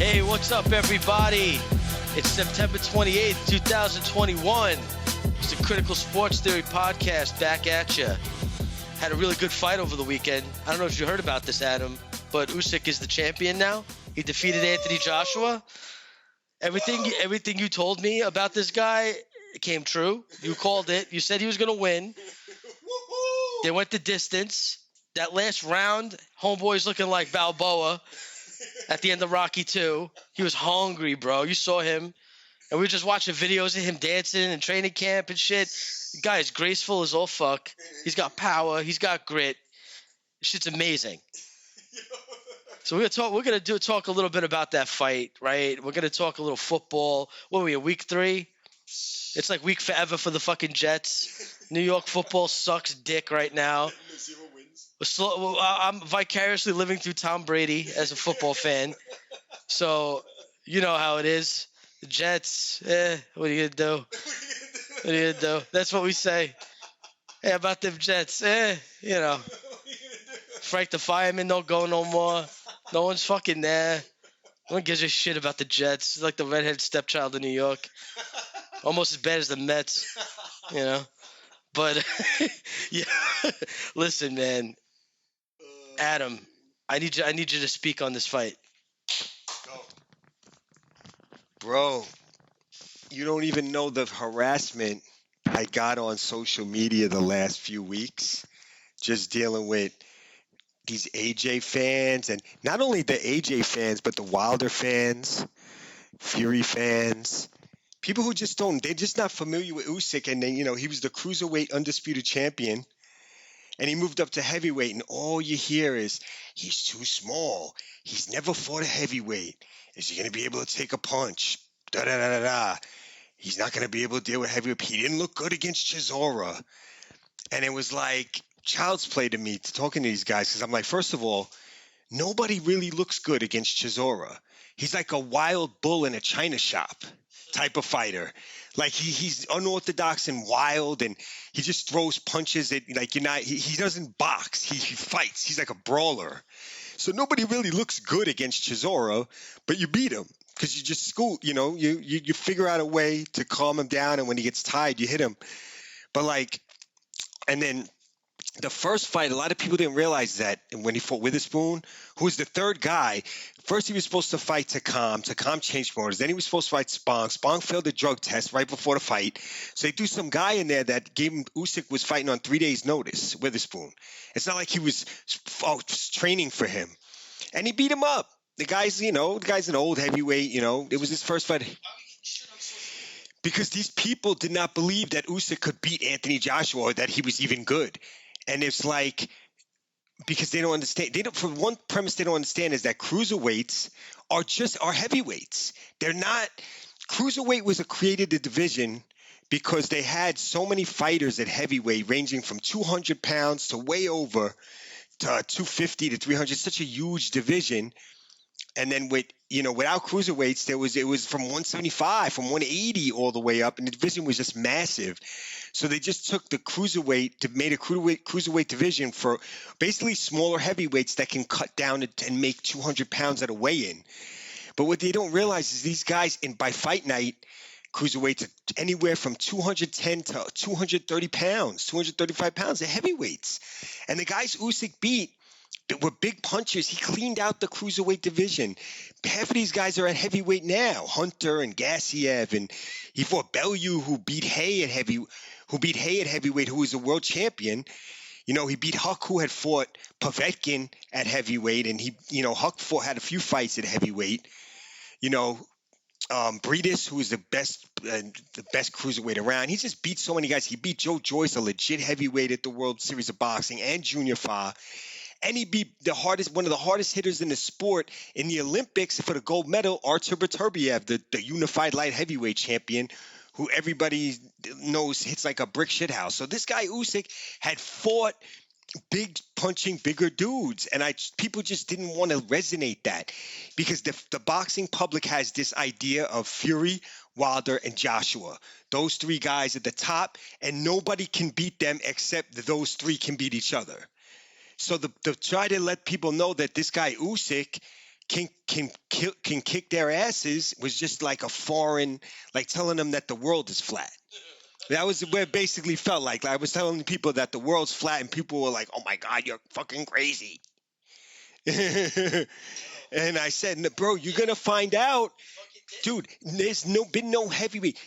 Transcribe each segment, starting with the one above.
Hey, what's up, everybody? It's September 28th, 2021. It's the Critical Sports Theory Podcast back at you. Had a really good fight over the weekend. I don't know if you heard about this, Adam, but Usyk is the champion now. He defeated Anthony Joshua. Everything you told me about this guy came true. You called it. You said he was going to win. They went the distance. That last round, homeboy's looking like Balboa at the end of Rocky 2. He was hungry, bro. You saw him. And we were just watching videos of him dancing in training camp and shit. The guy is graceful as all fuck. He's got power. He's got grit. Shit's amazing. So we're gonna talk a little bit about that fight, right? We're gonna talk a little football. What are we in week 3? It's like week forever for the fucking Jets. New York football sucks dick right now. I'm vicariously living through Tom Brady as a football fan. So you know how it is. The Jets, what are you gonna do? What are you gonna do? That's what we say. Hey, about them Jets, Frank the fireman don't go no more. No one's fucking there. No one gives a shit about the Jets. It's like the redhead stepchild of New York. Almost as bad as the Mets, But, yeah, listen, man. Adam, I need you to speak on this fight. Go. Bro, you don't even know the harassment I got on social media the last few weeks just dealing with these AJ fans, and not only the AJ fans, but the Wilder fans, Fury fans, people who they're just not familiar with Usyk. And then, he was the cruiserweight undisputed champion, and he moved up to heavyweight, and all you hear is, he's too small. He's never fought a heavyweight. Is he going to be able to take a punch? Da-da-da-da-da. He's not going to be able to deal with heavyweight. He didn't look good against Chisora. And it was like child's play to me talking to these guys, because I'm like, first of all, nobody really looks good against Chisora. He's like a wild bull in a china shop type of fighter. Like he's unorthodox and wild, and he just throws punches that, like, he doesn't box. He fights. He's like a brawler. So nobody really looks good against Chisora, but you beat him because you just you figure out a way to calm him down, and when he gets tired, you hit him. But and then the first fight, a lot of people didn't realize that when he fought Witherspoon, who was the third guy. First, he was supposed to fight Takam. Takam changed promoters. Then he was supposed to fight Spong. Spong failed the drug test right before the fight. So they threw some guy in there that gave him, Usyk was fighting on 3 days' notice, Witherspoon. It's not like he was training for him. And he beat him up. The guy's an old heavyweight, It was his first fight. Because these people did not believe that Usyk could beat Anthony Joshua, or that he was even good. And it's like, because they don't understand. For one premise they don't understand is that cruiserweights are heavyweights. They're not. Cruiserweight was created a division because they had so many fighters at heavyweight, ranging from 200 pounds to way over to 250 to 300. Such a huge division. And then without cruiserweights, it was from 175, from 180 all the way up, and the division was just massive. So they just took the made a cruiserweight division for basically smaller heavyweights that can cut down and make 200 pounds at a weigh-in. But what they don't realize is these guys, by fight night, cruiserweights are anywhere from 210 to 230 pounds, 235 pounds. They're heavyweights. And the guys Usyk beat, that were big punchers. He cleaned out the cruiserweight division. Half of these guys are at heavyweight now. Hunter and Gassiev, and he fought Bellew, who beat Hay at heavyweight, who was a world champion. He beat Huck, who had fought Povetkin at heavyweight, and Huck had a few fights at heavyweight. Breedis, who is the best cruiserweight around. He just beat so many guys. He beat Joe Joyce, a legit heavyweight at the World Series of Boxing, and Junior Fa. And he beat one of the hardest hitters in the sport in the Olympics for the gold medal, Artur Beterbiev, the unified light heavyweight champion, who everybody knows hits like a brick shithouse. So this guy Usyk had fought big punching bigger dudes, and people just didn't want to resonate that, because the boxing public has this idea of Fury, Wilder, and Joshua. Those three guys at the top, and nobody can beat them except those three can beat each other. So to try to let people know that this guy Usyk can kick their asses was just like a foreign, like telling them that the world is flat. That was what it basically felt like. I was telling people that the world's flat, and people were like, "Oh my God, you're fucking crazy." And I said, "Bro, you're gonna find out, dude. There's been no heavyweight.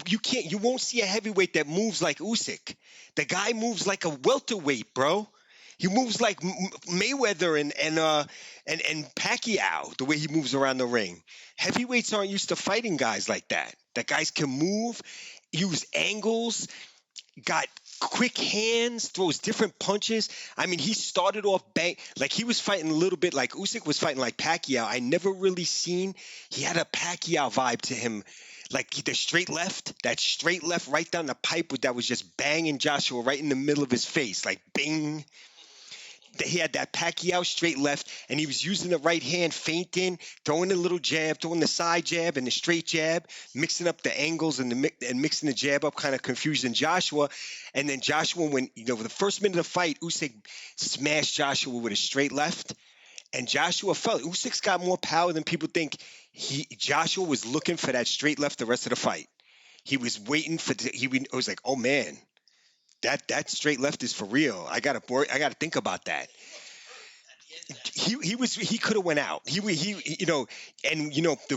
You won't see a heavyweight that moves like Usyk. The guy moves like a welterweight, bro. He moves like Mayweather and Pacquiao. The way he moves around the ring. Heavyweights aren't used to fighting guys like that. That guys can move, use angles, got quick hands, throws different punches. I mean, he started off bang like he was fighting a little bit like Usyk was fighting like Pacquiao. I never really seen he had a Pacquiao vibe to him. Like the that straight left right down the pipe that was just banging Joshua right in the middle of his face, like bing. He had that Pacquiao straight left, and he was using the right hand, feinting, throwing a little jab, throwing the side jab and the straight jab, mixing up the angles and mixing the jab up, kind of confusing Joshua. And then Joshua, when the first minute of the fight, Usyk smashed Joshua with a straight left, and Joshua fell. Usyk's got more power than people think. Joshua was looking for that straight left the rest of the fight. He was waiting for. He was like, oh man. That straight left is for real. I gotta think about that. He could have went out. The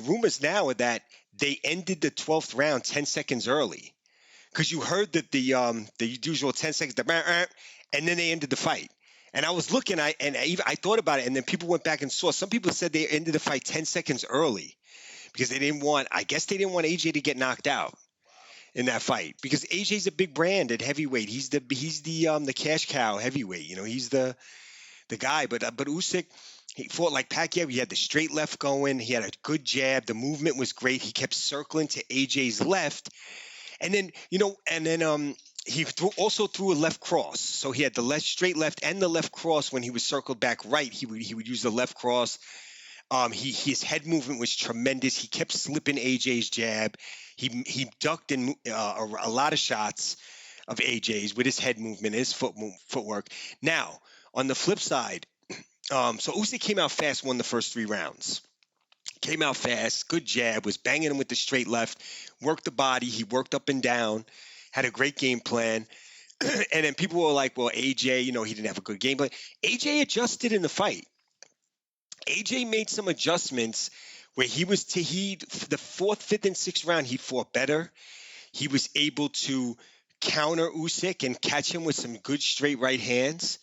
rumors now are that they ended the 12th round 10 seconds early because you heard that the usual 10 seconds, and then they ended the fight. And I was looking, I thought about it, and then people went back and saw. Some people said they ended the fight 10 seconds early because they didn't want AJ to get knocked out in that fight, because AJ's a big brand at heavyweight. He's the cash cow heavyweight. He's the guy. But Usyk, he fought like Pacquiao. He had the straight left going. He had a good jab. The movement was great. He kept circling to AJ's left, and then he also threw a left cross. So he had the straight left and the left cross. When he was circled back right, he would use the left cross. His head movement was tremendous. He kept slipping AJ's jab. He ducked in a lot of shots of AJ's with his head movement, his footwork. Now, on the flip side, so Usyk came out fast, won the first 3 rounds. Came out fast, good jab, was banging him with the straight left, worked the body, he worked up and down, had a great game plan. And then people were like, well, AJ, he didn't have a good game plan. AJ adjusted in the fight. AJ made some adjustments where the 4th, 5th, and 6th round, he fought better. He was able to counter Usyk and catch him with some good straight right hands.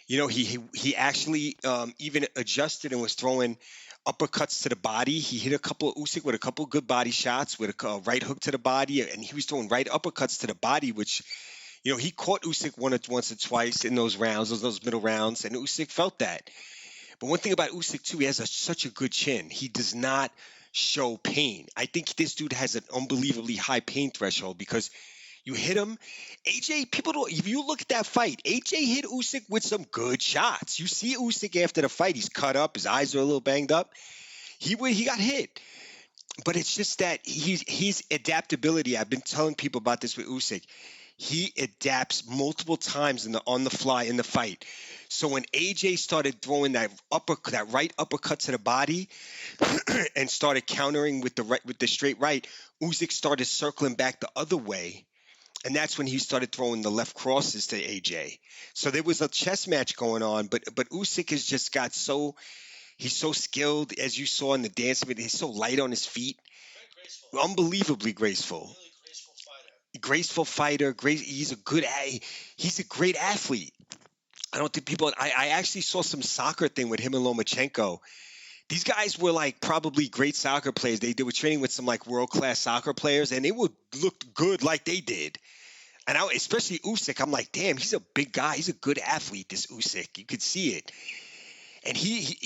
He actually even adjusted and was throwing uppercuts to the body. He hit Usyk with a couple good body shots with a right hook to the body, and he was throwing right uppercuts to the body, which he caught Usyk once or twice in those rounds, those middle rounds, and Usyk felt that. But one thing about Usyk too, he has such a good chin. He does not show pain. I think this dude has an unbelievably high pain threshold because you hit him. AJ, if you look at that fight, AJ hit Usyk with some good shots. You see Usyk after the fight, he's cut up, his eyes are a little banged up. He got hit. But it's just that his adaptability. I've been telling people about this with Usyk. He adapts multiple times on the fly in the fight. So when AJ started throwing that right uppercut to the body and started countering with the straight right, Usyk started circling back the other way, and that's when he started throwing the left crosses to AJ. So there was a chess match going on, but Usyk has just got he's so skilled, as you saw in the dance of it. He's so light on his feet, unbelievably graceful. Graceful fighter, he's a great athlete. I don't think I actually saw some soccer thing with him and Lomachenko. These guys were like probably great soccer players. They were training with some like world-class soccer players, and they looked good like they did. And especially Usyk, I'm like, damn, he's a big guy. He's a good athlete, this Usyk. You could see it. And he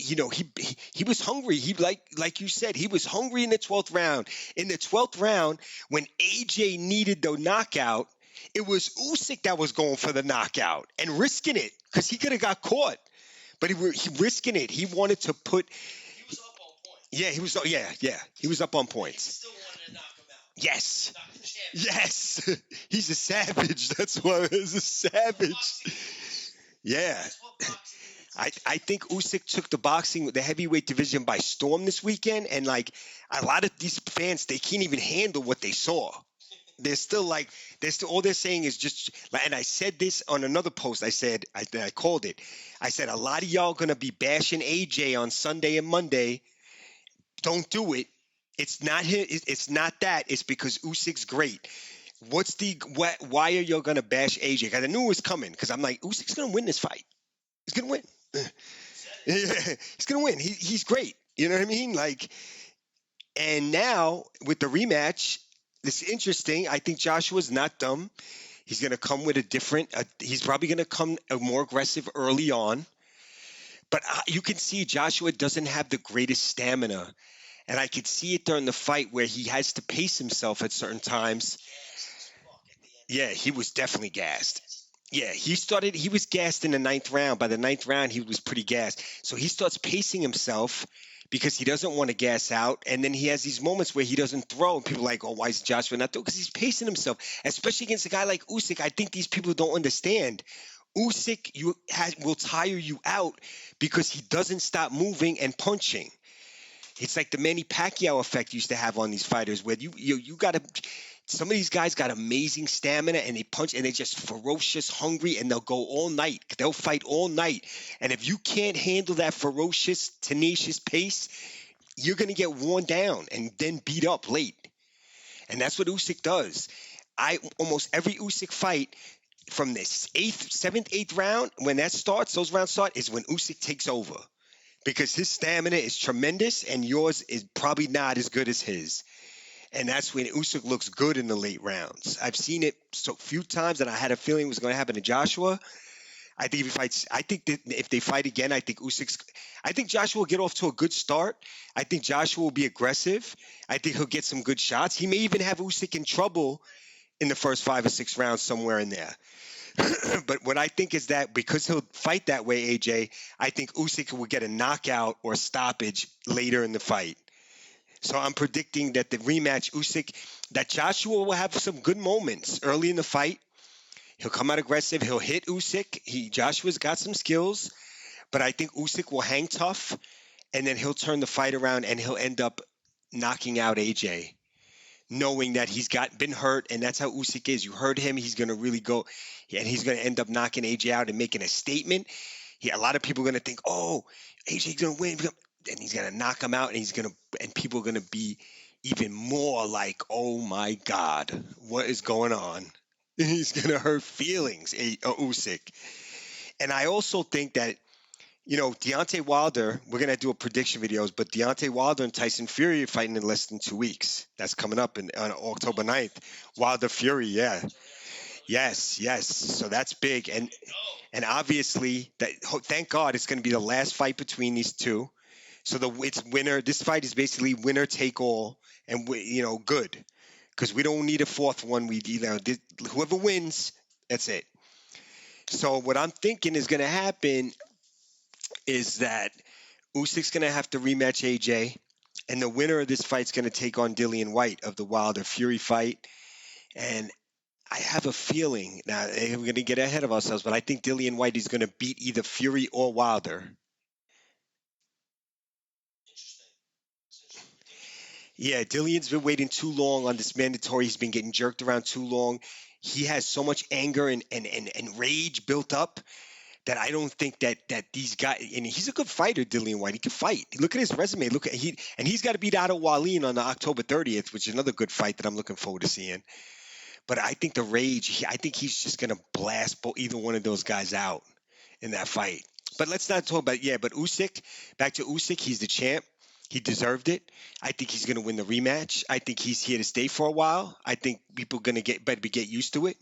was hungry. He like you said, he was hungry in the 12th round. In the 12th round, when AJ needed the knockout, it was Usyk that was going for the knockout and risking it because he could have got caught. But he risking it. He wanted to put. He was up on points. Yeah, he was. Yeah. He was up on points. He still wanted to knock him out. Yes. Knock the champion. Yes. He's a savage. That's why he's a savage. Yeah. I think Usyk took the heavyweight division by storm this weekend, and like a lot of these fans, they can't even handle what they saw. They're still like they're still all they're saying is just and I said this on another post. I called it. I said a lot of y'all gonna be bashing AJ on Sunday and Monday. Don't do it. It's not him. It's not that. It's because Usyk's great. Why are y'all gonna bash AJ? Because I knew it was coming. Because I'm like Usyk's gonna win this fight. He's gonna win. He's gonna win. He's great. You know what I mean? Like, and now with the rematch, it's interesting. I think Joshua's not dumb. He's gonna come with a different. He's probably gonna come more aggressive early on. But you can see Joshua doesn't have the greatest stamina, and I could see it during the fight where he has to pace himself at certain times. Yeah, he was definitely gassed. Yeah, he was gassed in the ninth round. By the ninth round, he was pretty gassed. So he starts pacing himself because he doesn't want to gas out. And then he has these moments where he doesn't throw. And people are like, oh, why is Joshua not throwing? Because he's pacing himself, especially against a guy like Usyk. I think these people don't understand. Usyk will tire you out because he doesn't stop moving and punching. It's like the Manny Pacquiao effect used to have on these fighters, where you got to. Some of these guys got amazing stamina, and they punch, and they're just ferocious, hungry, and they'll go all night. They'll fight all night, and if you can't handle that ferocious, tenacious pace, you're gonna get worn down and then beat up late. And that's what Usyk does. Almost every Usyk fight from this seventh, eighth round, when those rounds start, is when Usyk takes over. Because his stamina is tremendous and yours is probably not as good as his. And that's when Usyk looks good in the late rounds. I've seen it so few times that I had a feeling it was going to happen to Joshua. I think if they fight again, I think Joshua will get off to a good start. I think Joshua will be aggressive. I think he'll get some good shots. He may even have Usyk in trouble in the first 5 or 6 rounds somewhere in there. But what I think is that because he'll fight that way, AJ, I think Usyk will get a knockout or stoppage later in the fight. So I'm predicting that the rematch, that Joshua will have some good moments early in the fight. He'll come out aggressive. He'll hit Usyk. Joshua's got some skills, but I think Usyk will hang tough, and then he'll turn the fight around and he'll end up knocking out AJ, knowing that he's been hurt, and that's how Usyk is. You heard him. He's going to really go, and he's going to end up knocking AJ out and making a statement. A lot of people are going to think, oh, AJ's going to win. And he's going to knock him out, and people are going to be even more like, oh, my God, what is going on? He's going to hurt feelings, Usyk. And I also think that, Deontay Wilder, we're going to do a prediction videos, but Deontay Wilder and Tyson Fury are fighting in less than 2 weeks. That's coming up on October 9th. Wilder Fury, yeah. Yes. So that's big. And obviously, thank God it's going to be the last fight between these two. So it's winner. This fight is basically winner take all, and good, because we don't need a fourth one. Whoever wins, that's it. So what I'm thinking is going to happen is that Usyk's going to have to rematch AJ, and the winner of this fight is going to take on Dillian White of the Wilder Fury fight. And I have a feeling, now we're going to get ahead of ourselves, but I think Dillian White is going to beat either Fury or Wilder. Yeah, Dillian's been waiting too long on this mandatory. He's been getting jerked around too long. He has so much anger and rage built up that I don't think that these guys, and he's a good fighter, Dillian White. He can fight. Look at his resume. He's got to beat Otto Wallin on the October 30th, which is another good fight that I'm looking forward to seeing. But I think the rage, I think he's just going to blast either one of those guys out in that fight. But let's not talk about, but Usyk, back to Usyk, he's the champ. He deserved it. I think he's going to win the rematch. I think he's here to stay for a while. I think people are going to get used to it.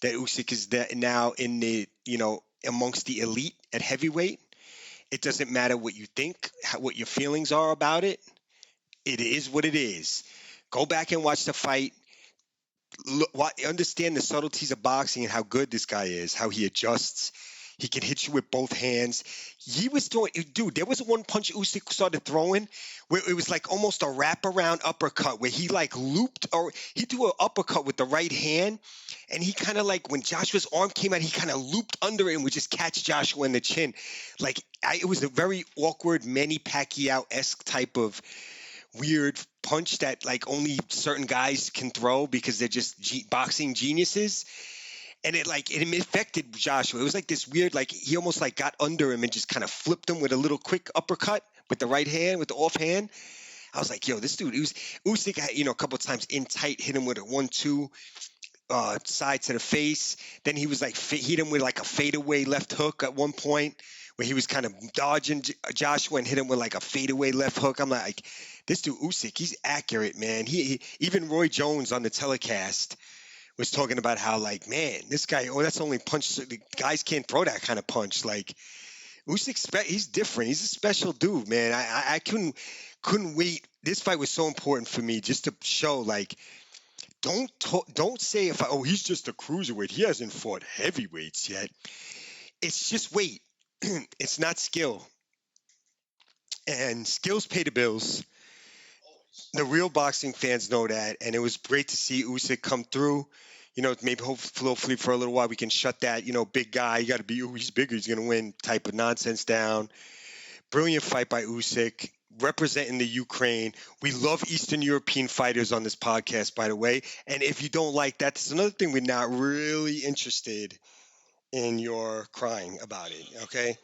That Usyk is now in the, amongst the elite at heavyweight. It doesn't matter what you think, what your feelings are about it. It is what it is. Go back and watch the fight. Understand the subtleties of boxing and how good this guy is, how he adjusts. He can hit you with both hands. He was throwing, dude. There was one punch Usyk started throwing where it was like almost a wraparound uppercut where he like looped or he threw an uppercut with the right hand, and he kind of like when Joshua's arm came out, he kind of looped under it and would just catch Joshua in the chin. It was a very awkward Manny Pacquiao-esque type of weird punch that like only certain guys can throw because they're just boxing geniuses. And it affected Joshua. It was like this weird, like he almost like got under him and just kind of flipped him with a little quick uppercut with the right hand, with the offhand. I was like, yo, this dude, Usyk, a couple of times in tight, hit him with a 1-2 side to the face. Then he was like, hit him with like a fadeaway left hook at one point where he was kind of dodging Joshua and hit him with like a fadeaway left hook. I'm like, this dude Usyk, he's accurate, man. He even Roy Jones on the telecast was talking about how like, man, this guy, that's the only punch. The guys can't throw that kind of punch. Like Usyk, he's different. He's a special dude, man. I couldn't wait. This fight was so important for me just to show like, don't say he's just a cruiserweight. He hasn't fought heavyweights yet. It's just weight. It's not skill. And skills pay the bills. The real boxing fans know that, and it was great to see Usyk come through. Maybe hopefully for a little while we can shut that, big guy, you got to be, he's bigger, he's going to win type of nonsense down. Brilliant fight by Usyk, representing the Ukraine. We love Eastern European fighters on this podcast, by the way. And if you don't like that, that's another thing we're not really interested in your crying about it, okay?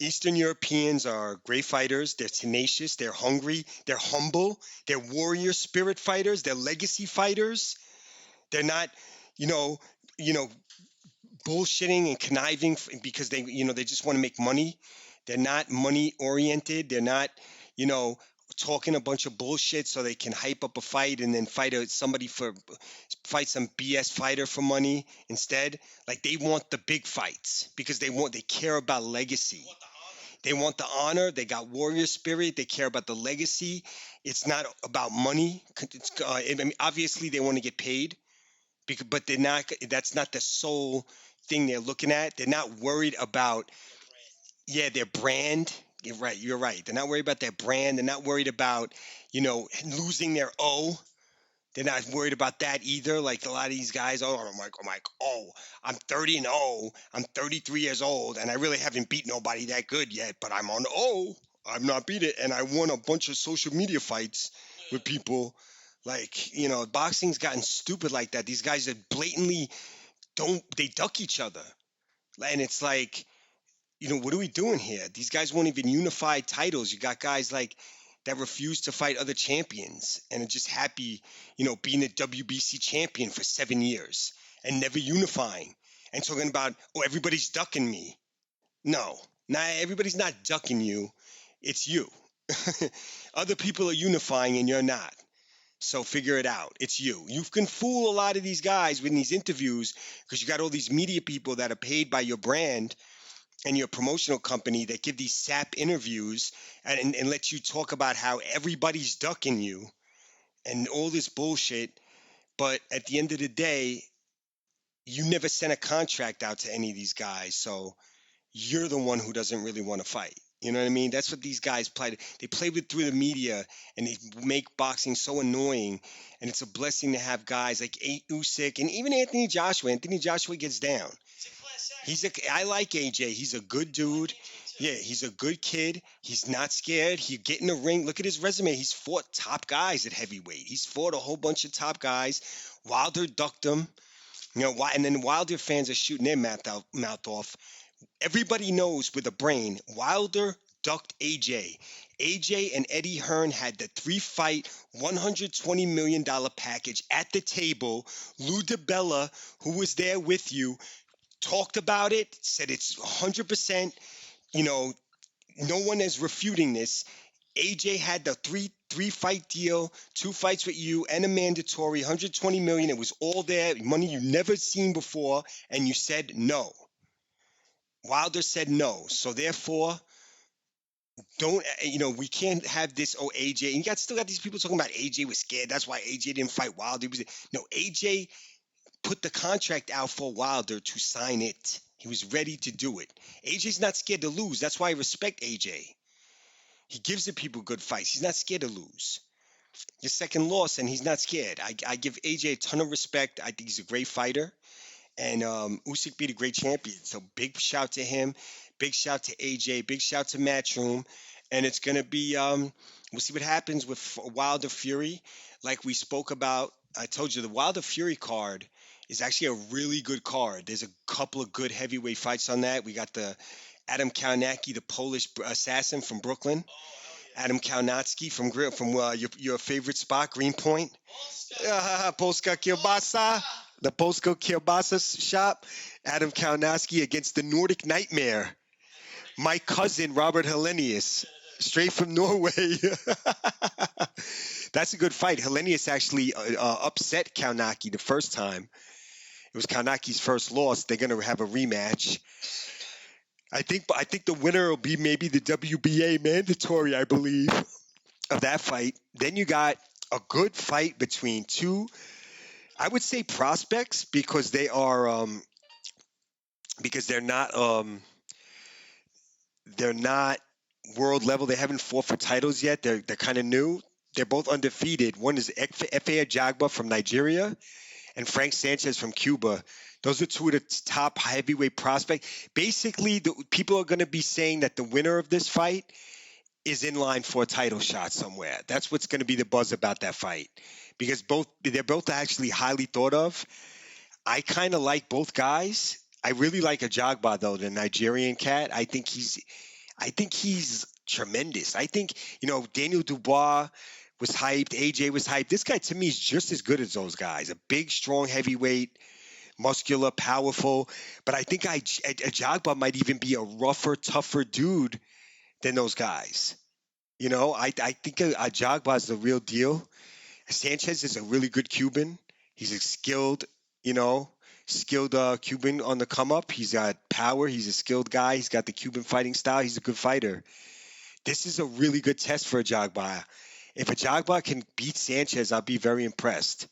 Eastern Europeans are great fighters. They're tenacious. They're hungry. They're humble. They're warrior spirit fighters. They're legacy fighters. They're not, bullshitting and conniving because they just want to make money. They're not money oriented. They're not, talking a bunch of bullshit so they can hype up a fight and then fight some BS fighter for money instead. Like they want the big fights because they care about legacy. They want the honor. They got warrior spirit. They care about the legacy. It's not about money. Obviously they want to get paid, but they're not. That's not the sole thing they're looking at. They're not worried about, their brand. You're right. They're not worried about their brand. They're not worried about, losing their O. They're not worried about that either. Like a lot of these guys, I'm 30-0. I'm 33 years old, and I really haven't beat nobody that good yet, but I'm on O. I'm not beat it, and I won a bunch of social media fights with people. Like, boxing's gotten stupid like that. These guys that blatantly they duck each other. And it's like, what are we doing here? These guys won't even unify titles. You got guys like that refuse to fight other champions and are just happy, being a WBC champion for 7 years and never unifying and talking about, everybody's ducking me. No, everybody's not ducking you. It's you. Other people are unifying and you're not. So figure it out. It's you. You can fool a lot of these guys in these interviews because you got all these media people that are paid by your brand and your promotional company that give these sap interviews and let you talk about how everybody's ducking you and all this bullshit. But at the end of the day, you never sent a contract out to any of these guys. So you're the one who doesn't really want to fight. You know what I mean? That's what these guys play. They play through the media, and they make boxing so annoying. And it's a blessing to have guys like Usyk and even Anthony Joshua. Anthony Joshua gets down. I like AJ. He's a good dude. Yeah, he's a good kid. He's not scared. He get in the ring. Look at his resume. He's fought top guys at heavyweight. He's fought a whole bunch of top guys. Wilder ducked him. And then Wilder fans are shooting their mouth off. Everybody knows with a brain, Wilder ducked AJ. AJ and Eddie Hearn had the 3-fight, $120 million package at the table. Lou DiBella, who was there with you, talked about it, said it's 100%, no one is refuting this. AJ had the three-fight deal, 2 fights with you, and a mandatory, $120 million. It was all there, money you never seen before, and you said no. Wilder said no. So therefore, we can't have this, AJ. And you still got these people talking about AJ was scared. That's why AJ didn't fight Wilder. No, AJ put the contract out for Wilder to sign it. He was ready to do it. AJ's not scared to lose. That's why I respect AJ. He gives the people good fights. He's not scared to lose. His second loss, and he's not scared. I give AJ a ton of respect. I think he's a great fighter. And Usyk beat a great champion. So big shout to him. Big shout to AJ. Big shout to Matchroom. And it's going to be, we'll see what happens with Wilder Fury. Like we spoke about, I told you the Wilder Fury card is actually a really good card. There's a couple of good heavyweight fights on that. We got the Adam Kaunacki, the Polish assassin from Brooklyn. Adam Kaunacki from your favorite spot, Greenpoint. Polska Kielbasa. The Polska Kielbasa shop. Adam Kaunacki against the Nordic Nightmare. My cousin, Robert Hellenius. Straight from Norway. That's a good fight. Hellenius actually upset Kaunacki the first time. It was Kaunacki's first loss. They're going to have a rematch. I think the winner will be maybe the WBA mandatory, I believe, of that fight. Then you got a good fight between two, I would say, prospects, because they are because they're not world level. They haven't fought for titles yet. They're kind of new. They're both undefeated. One is Efe Ajagba from Nigeria and Frank Sanchez from Cuba. Those are two of the top heavyweight prospects. Basically, the people are going to be saying that the winner of this fight is in line for a title shot somewhere. That's what's going to be the buzz about that fight, because they're both actually highly thought of. I kind of like both guys. I really like Ajagba though, the Nigerian cat. I think he's tremendous. I think Daniel Dubois was hyped. AJ was hyped. This guy to me is just as good as those guys. A big, strong heavyweight, muscular, powerful. But I think Ajagba might even be a rougher, tougher dude than those guys. I think Ajagba is the real deal. Sanchez is a really good Cuban. He's a skilled Cuban on the come up. He's got power. He's a skilled guy. He's got the Cuban fighting style. He's a good fighter. This is a really good test for Ajagba. If Ajagba can beat Sanchez, I'll be very impressed.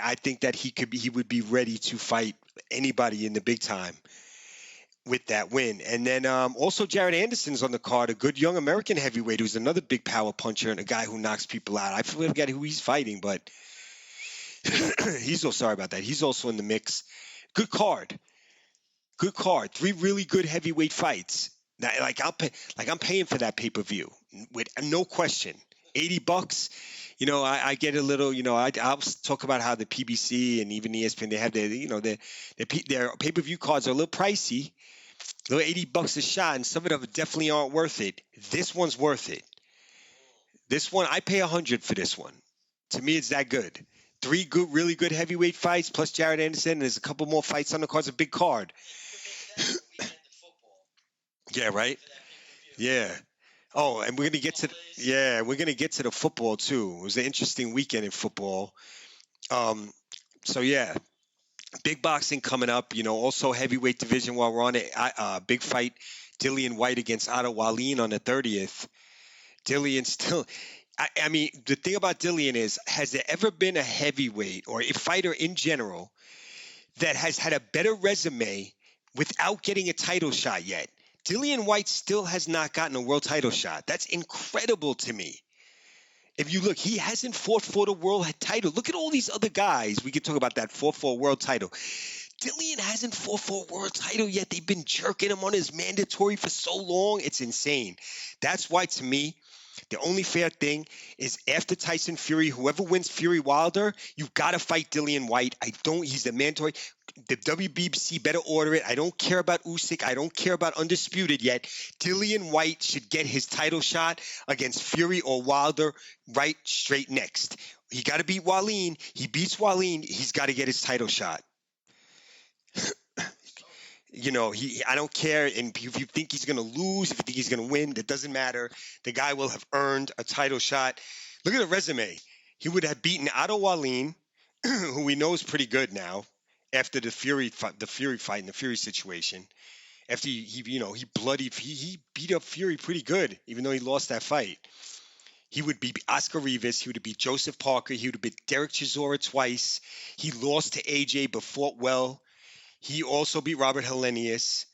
I think that he would be ready to fight anybody in the big time with that win. And then also Jared Anderson's on the card, a good young American heavyweight who's another big power puncher and a guy who knocks people out. I forget who he's fighting, but he's so sorry about that. He's also in the mix. Good card. 3 really good heavyweight fights. Now, I'm paying for that pay-per-view with no question. $80. I get a little. I'll talk about how the PBC and even ESPN, they have their pay-per-view cards are a little pricey. A little $80 a shot, and some of them definitely aren't worth it. This one's worth it. This one, I pay $100 for this one. To me, it's that good. 3 really good heavyweight fights, plus Jared Anderson. And there's a couple more fights on the card. It's a big card. Yeah, right? Yeah. Oh, and we're gonna get to the football too. It was an interesting weekend in football. So yeah, big boxing coming up. Also heavyweight division while we're on it. Big fight, Dillian White against Otto Wallin on the 30th. Dillian still. I mean, the thing about Dillian is, has there ever been a heavyweight or a fighter in general that has had a better resume without getting a title shot yet? Dillian White still has not gotten a world title shot. That's incredible to me. If you look, he hasn't fought for the world title. Look at all these other guys. We could talk about that fought for a world title. Dillian hasn't fought for a world title yet. They've been jerking him on his mandatory for so long. It's insane. That's why, to me, the only fair thing is after Tyson Fury, whoever wins Fury Wilder, you've got to fight Dillian White. He's the mandatory. The WBC better order it. I don't care about Usyk. I don't care about Undisputed yet. Dillian White should get his title shot against Fury or Wilder right straight next. He got to beat Wallin. He beats Wallin. He's got to get his title shot. I don't care. And if you think he's going to lose, if you think he's going to win, that doesn't matter. The guy will have earned a title shot. Look at the resume. He would have beaten Otto Wallin, who we know is pretty good now, after the Fury fight and the Fury situation. After he beat up Fury pretty good, even though he lost that fight. He would beat Oscar Rivas. He would have beat Joseph Parker. He would have beat Derek Chisora twice. He lost to AJ but fought well. He also beat Robert Helenius.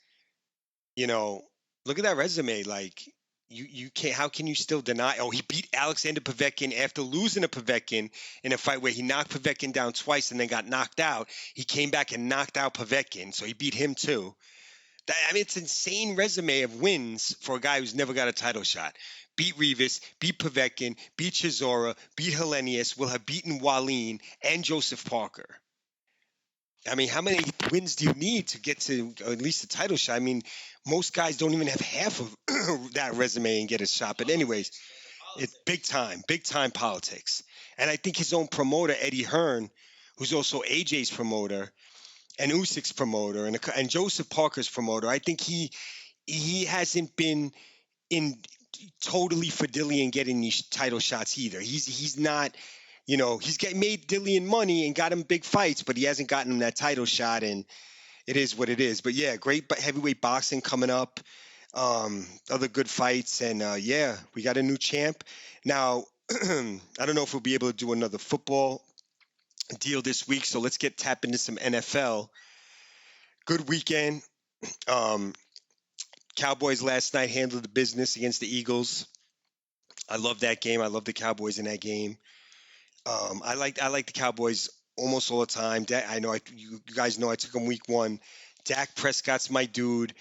You know, look at that resume. Like you can't. How can you still deny? Oh, he beat Alexander Povetkin after losing to Povetkin in a fight where he knocked Povetkin down twice and then got knocked out. He came back and knocked out Povetkin, so he beat him too. I mean, it's an insane resume of wins for a guy who's never got a title shot. Beat Rivas, beat Povetkin, beat Chisora, beat Helenius, will have beaten Wallin and Joseph Parker. I mean, how many wins do you need to get to at least a title shot? I mean, most guys don't even have half of that resume and get a shot. But anyways, it's big time politics. And I think his own promoter, Eddie Hearn, who's also AJ's promoter and Usyk's promoter and Joseph Parker's promoter, I think he hasn't been in totally for Dillian getting these title shots either. He's not, he's made Dillian money and got him big fights, but he hasn't gotten him that title shot, and it is what it is. But yeah, great heavyweight boxing coming up. Other good fights, and yeah, we got a new champ. Now, I don't know if we'll be able to do another football deal this week, so let's tap into some NFL. Good weekend. Cowboys last night handled the business against the Eagles. I love that game. I love the Cowboys in that game. I like the Cowboys almost all the time. I know you guys know I took them week one. Dak Prescott's my dude.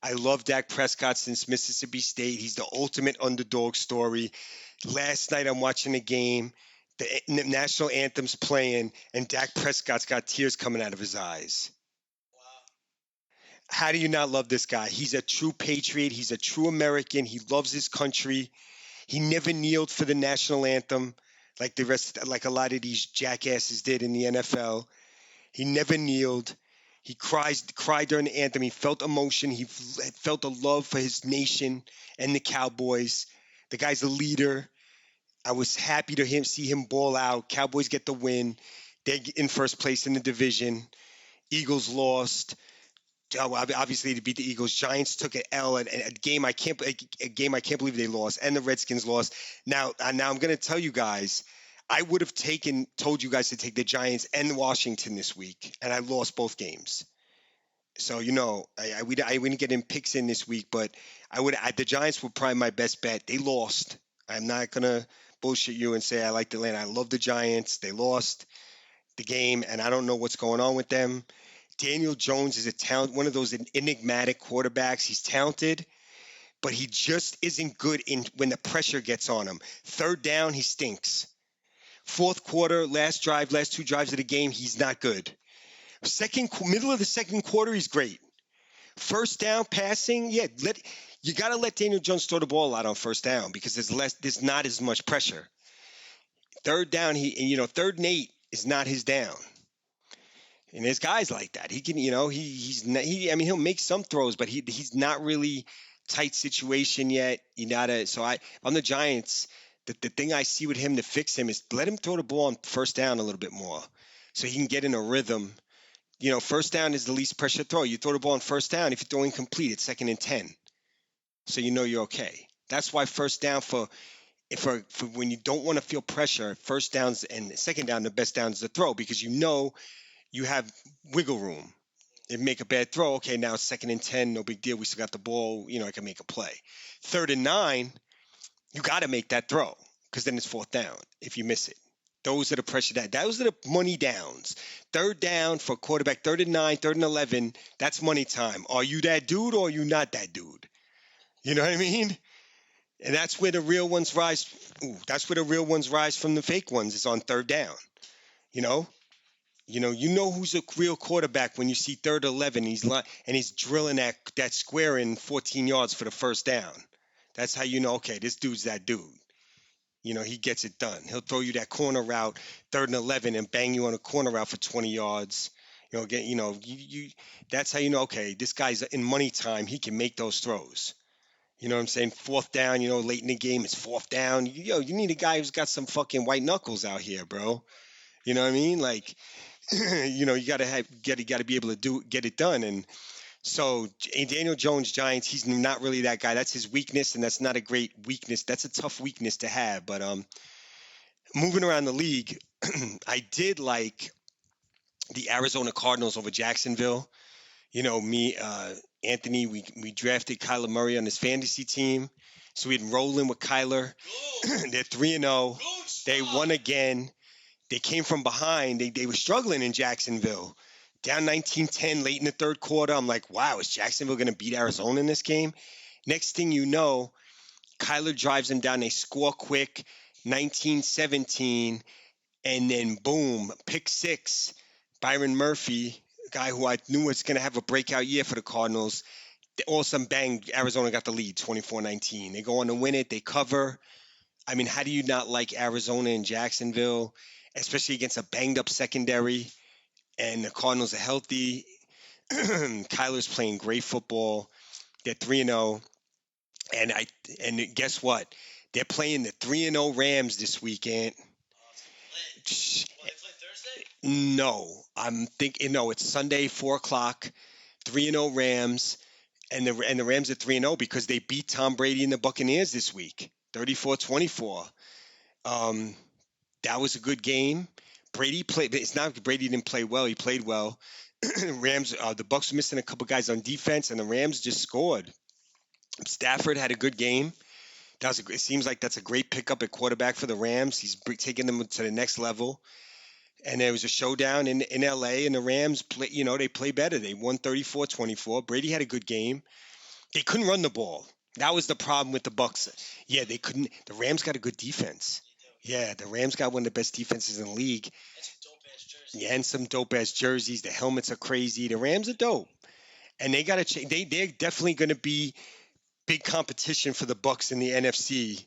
I love Dak Prescott since Mississippi State. He's the ultimate underdog story. Last night I'm watching the game. The national anthem's playing, and Dak Prescott's got tears coming out of his eyes. How do you not love this guy? He's a true patriot. He's a true American. He loves his country. He never kneeled for the national anthem like a lot of these jackasses did in the NFL. He never kneeled. He cried during the anthem. He felt emotion. He felt a love for his nation and the Cowboys. The guy's a leader. I was happy to see him ball out. Cowboys get the win. They're in first place in the division. Eagles lost. Obviously to beat the Eagles. Giants took an L, and a game I can't believe they lost, and the Redskins lost. Now I'm going to tell you guys, I would have told you guys to take the Giants and Washington this week, and I lost both games. So I wouldn't get in picks in this week, but the Giants were probably my best bet. They lost. I'm not going to bullshit you and say I like Atlanta. I love the Giants. They lost the game, and I don't know what's going on with them. Daniel Jones is one of those enigmatic quarterbacks. He's talented, but he just isn't good when the pressure gets on him. Third down, he stinks. Fourth quarter, last two drives of the game, he's not good. Middle of the second quarter, he's great. First down passing, yeah, you got to let Daniel Jones throw the ball out on first down because there's not as much pressure. Third down, third and 8 is not his down. And there's guys like that. He can, he'll make some throws, but he's not really tight situation yet. On the Giants, the thing I see with him to fix him is let him throw the ball on first down a little bit more so he can get in a rhythm. First down is the least pressure throw. You throw the ball on first down. If you throw incomplete, it's 2nd and 10. So you're okay. That's why first down for when you don't want to feel pressure, first downs and second down, the best down is the throw because you have wiggle room. If you make a bad throw, okay, now it's 2nd and 10, no big deal. We still got the ball, I can make a play. 3rd and 9, you got to make that throw because then it's 4th down if you miss it. Those are the pressure those are the money downs. 3rd down for quarterback, 3rd and 9, 3rd and 11, that's money time. Are you that dude or are you not that dude? You know what I mean? And that's where the real ones rise. That's where the real ones rise from the fake ones is on 3rd down. You know who's a real quarterback when you see 3rd 11 and he's drilling that square in 14 yards for the first down. That's how you know, okay, this dude's that dude. He gets it done. He'll throw you that corner route, 3rd and 11, and bang you on a corner route for 20 yards. That's how you know, okay, this guy's in money time. He can make those throws. You know what I'm saying? 4th down, late in the game, it's 4th down. You need a guy who's got some fucking white knuckles out here, bro. You know what I mean? Like, you got to be able to get it done. And so Daniel Jones, Giants, he's not really that guy. That's his weakness, and that's not a great weakness. That's a tough weakness to have. But moving around the league, I did like the Arizona Cardinals over Jacksonville. Anthony, we drafted Kyler Murray on his fantasy team, so we'd roll in with Kyler. They're 3-0. They won again. They came from behind. They were struggling in Jacksonville. Down 19-10 late in the third quarter. I'm like, wow, is Jacksonville going to beat Arizona in this game? Next thing you know, Kyler drives them down. They score quick, 19-17, and then boom, pick six. Byron Murphy, a guy who I knew was going to have a breakout year for the Cardinals. All of a sudden, bang, Arizona got the lead, 24-19. They go on to win it. They cover. I mean, how do you not like Arizona and Jacksonville, especially against a banged-up secondary? And the Cardinals are healthy. Kyler's playing great football. They're 3-0. And guess what? They're playing the 3-0 Rams this weekend. They play Thursday? No, I'm thinking it's Sunday, 4:00. 3-0 Rams, and the Rams are 3-0 because they beat Tom Brady and the Buccaneers this week, 34-24. That was a good game. Brady played. It's not Brady didn't play well. He played well. Rams. The Bucs were missing a couple guys on defense, and the Rams just scored. Stafford had a good game. It seems like that's a great pickup at quarterback for the Rams. He's taking them to the next level. And there was a showdown in L.A. and the Rams they play better. They won 34-24. Brady had a good game. They couldn't run the ball. That was the problem with the Bucs. Yeah, they couldn't. The Rams got a good defense. Yeah, the Rams got one of the best defenses in the league. Yeah, and some dope-ass jerseys. The helmets are crazy. The Rams are dope. And they got to change. They're definitely going to be big competition for the Bucs in the NFC.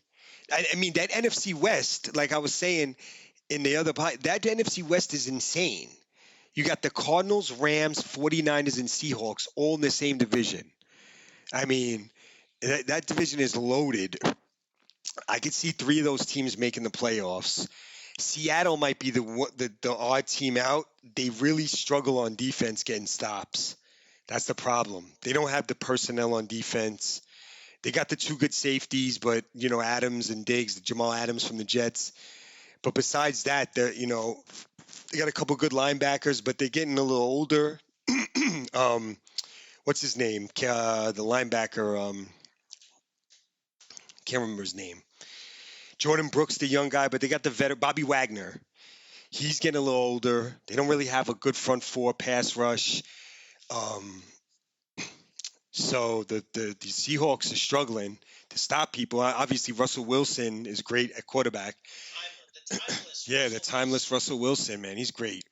I mean, that NFC West, like I was saying in the other part, that NFC West is insane. You got the Cardinals, Rams, 49ers, and Seahawks all in the same division. I mean, that division is loaded. I could see three of those teams making the playoffs. Seattle might be the odd team out. They really struggle on defense getting stops. That's the problem. They don't have the personnel on defense. They got the two good safeties, but Adams and Diggs, Jamal Adams from the Jets. But besides that, they got a couple good linebackers, but they're getting a little older. What's his name? The linebacker. Can't remember his name. Jordan Brooks, the young guy, but they got the veteran Bobby Wagner. He's getting a little older. They don't really have a good front four pass rush. So the Seahawks are struggling to stop people. Obviously, Russell Wilson is great at quarterback. The timeless Russell Wilson, man. He's great.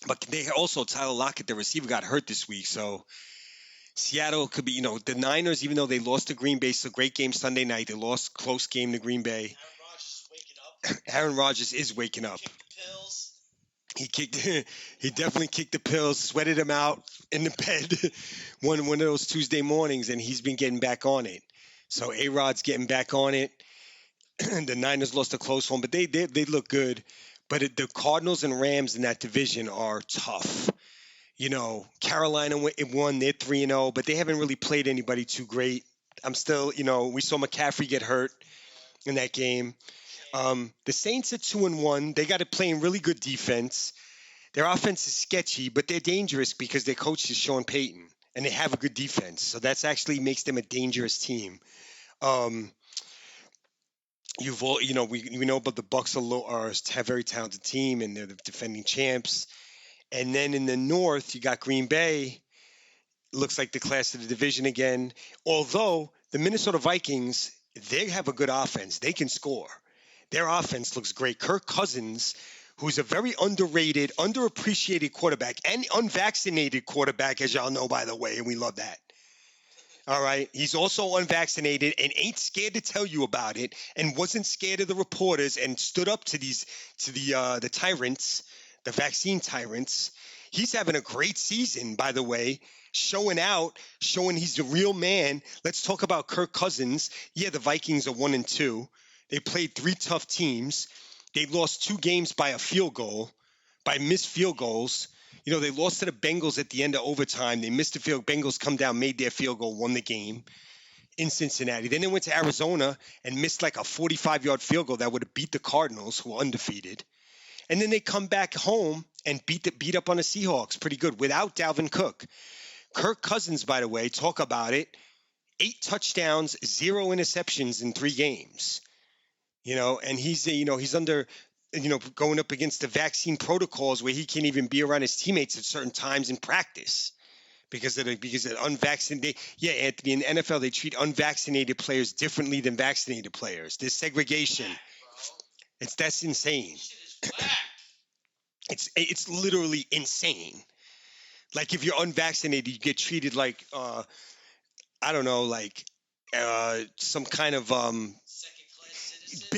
But they also, Tyler Lockett, the receiver, got hurt this week. So Seattle could be, the Niners, even though they lost to Green Bay, it's a great game Sunday night. They lost close game to Green Bay. Aaron Rodgers is waking up. He definitely kicked the pills, sweated them out in the bed one of those Tuesday mornings, and he's been getting back on it. So A-Rod's getting back on it. The Niners lost a close one, but they look good. But the Cardinals and Rams in that division are tough. Carolina won, they're 3-0, but they haven't really played anybody too great. I'm still, we saw McCaffrey get hurt in that game. The Saints are 2-1. They got to play in really good defense. Their offense is sketchy, but they're dangerous because their coach is Sean Payton, and they have a good defense. So that's actually makes them a dangerous team. We know about the Bucs are a very talented team, and they're the defending champs. And then in the North, you got Green Bay. Looks like the class of the division again. Although the Minnesota Vikings, they have a good offense. They can score. Their offense looks great. Kirk Cousins, who's a very underrated, underappreciated quarterback and unvaccinated quarterback, as y'all know, by the way, and we love that. All right. He's also unvaccinated and ain't scared to tell you about it and wasn't scared of the reporters and stood up to the tyrants, the vaccine tyrants. He's having a great season, by the way, showing he's a real man. Let's talk about Kirk Cousins. Yeah, the Vikings are 1-2. They played three tough teams. They lost two games by a field goal, by missed field goals. They lost to the Bengals at the end of overtime. They missed the field. Bengals come down, made their field goal, won the game in Cincinnati. Then they went to Arizona and missed like a 45-yard field goal that would have beat the Cardinals, who are undefeated. And then they come back home and beat up on the Seahawks pretty good without Dalvin Cook. Kirk Cousins, by the way, talk about it. 8 touchdowns, 0 interceptions in 3 games. And he's under, going up against the vaccine protocols where he can't even be around his teammates at certain times in practice because of unvaccinated. Yeah, Anthony, in the NFL, they treat unvaccinated players differently than vaccinated players. There's segregation. That's insane. It's literally insane. Like if you're unvaccinated, you get treated like I don't know, like some kind of Second-class citizen.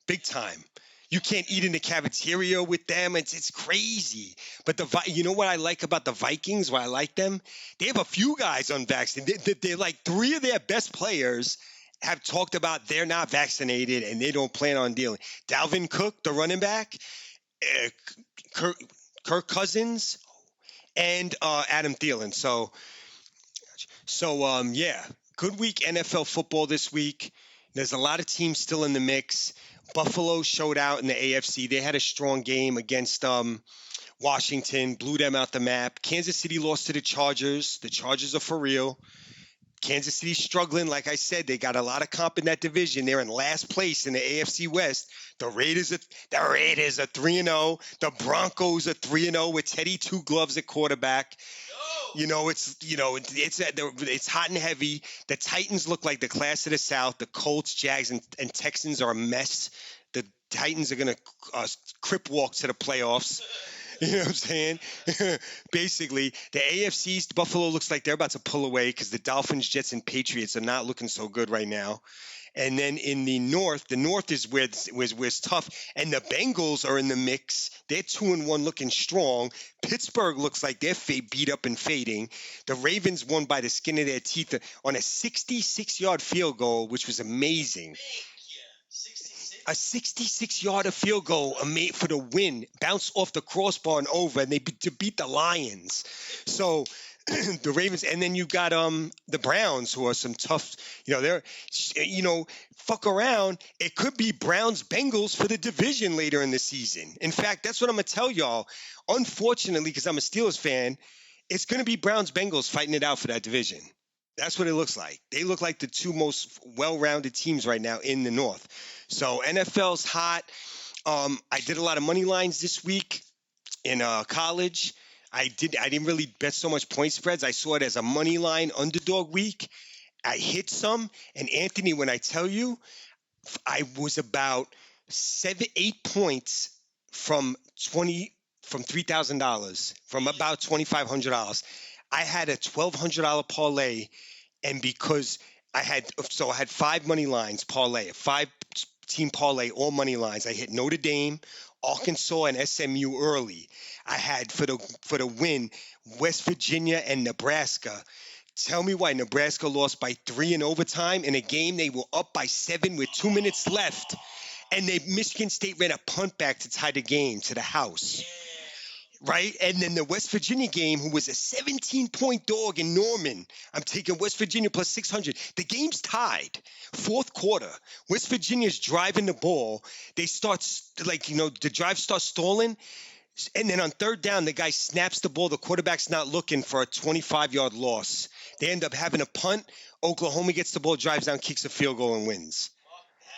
big time. You can't eat in the cafeteria with them. It's crazy. But you know what I like about the Vikings? Why I like them? They have a few guys unvaccinated. They're like 3 of their best players have talked about they're not vaccinated and they don't plan on dealing. Dalvin Cook, the running back, Kirk Cousins, and Adam Thielen. So yeah, good week NFL football this week. There's a lot of teams still in the mix. Buffalo showed out in the AFC. They had a strong game against Washington, blew them out the map. Kansas City lost to the Chargers. The Chargers are for real. Kansas City's struggling. Like I said, they got a lot of comp in that division. They're in last place in the AFC West. The Raiders are 3-0. The Broncos are 3-0 with Teddy Two Gloves at quarterback. It's hot and heavy. The Titans look like the class of the South. The Colts, Jags, and Texans are a mess. The Titans are going to crip walk to the playoffs. You know what I'm saying? Basically, the AFC's Buffalo looks like they're about to pull away because the Dolphins, Jets, and Patriots are not looking so good right now. And then in the North is where it's tough. And the Bengals are in the mix. They're 2-1 looking strong. Pittsburgh looks like they're beat up and fading. The Ravens won by the skin of their teeth on a 66-yard field goal, which was amazing. A 66-yard field goal made for the win, bounced off the crossbar and over, and they beat the Lions. So the Ravens, and then you got the Browns, who are some tough. They're fuck around. It could be Browns Bengals for the division later in the season. In fact, that's what I'm gonna tell y'all. Unfortunately, because I'm a Steelers fan, it's gonna be Browns Bengals fighting it out for that division. That's what it looks like. They look like the 2 most well-rounded teams right now in the North. So NFL's hot. I did a lot of money lines this week in college. I didn't really bet so much point spreads. I saw it as a money line underdog week. I hit some. And Anthony, when I tell you, I was about 8 points from $3,000, from about $2,500. I had a $1,200 parlay, and because I had 5 money lines parlay, a 5-team parlay, all money lines. I hit Notre Dame, Arkansas, and SMU early. I had for the win West Virginia and Nebraska. Tell me why Nebraska lost by 3 in overtime in a game they were up by 7 with 2 minutes left, and Michigan State ran a punt back to tie the game to the house. Right? And then the West Virginia game, who was a 17-point dog in Norman. I'm taking West Virginia plus 600. The game's tied. 4th quarter. West Virginia's driving the ball. They start, the drive starts stalling. And then on 3rd down, the guy snaps the ball. The quarterback's not looking for a 25-yard loss. They end up having a punt. Oklahoma gets the ball, drives down, kicks a field goal, and wins.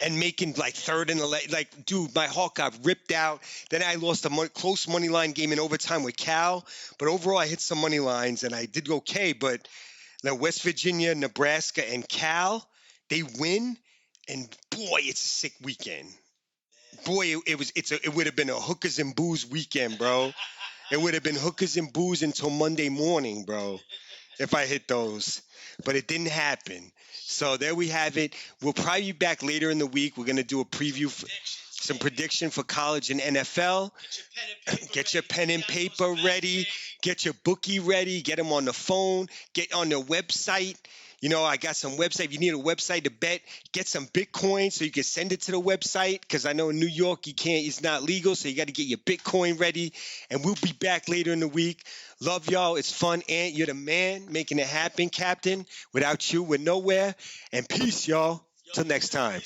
And making 3rd and 11, dude, my heart got ripped out. Then I lost a close money line game in overtime with Cal. But overall, I hit some money lines and I did okay. But West Virginia, Nebraska, and Cal, they win. And boy, it's a sick weekend. Boy, it would have been a hookers and booze weekend, bro. It would have been hookers and booze until Monday morning, bro, if I hit those. But it didn't happen. So there we have it. We'll probably be back later in the week. We're going to do a preview, some prediction for college and NFL. Get your pen and paper ready. Get your bookie ready. Get them on the phone. Get on their website. I got some website. If you need a website to bet, get some Bitcoin so you can send it to the website. Because I know in New York it's not legal, so you got to get your Bitcoin ready. And we'll be back later in the week. Love y'all. It's fun. Ant, you're the man making it happen, Captain. Without you, we're nowhere. And peace, y'all. Till next time.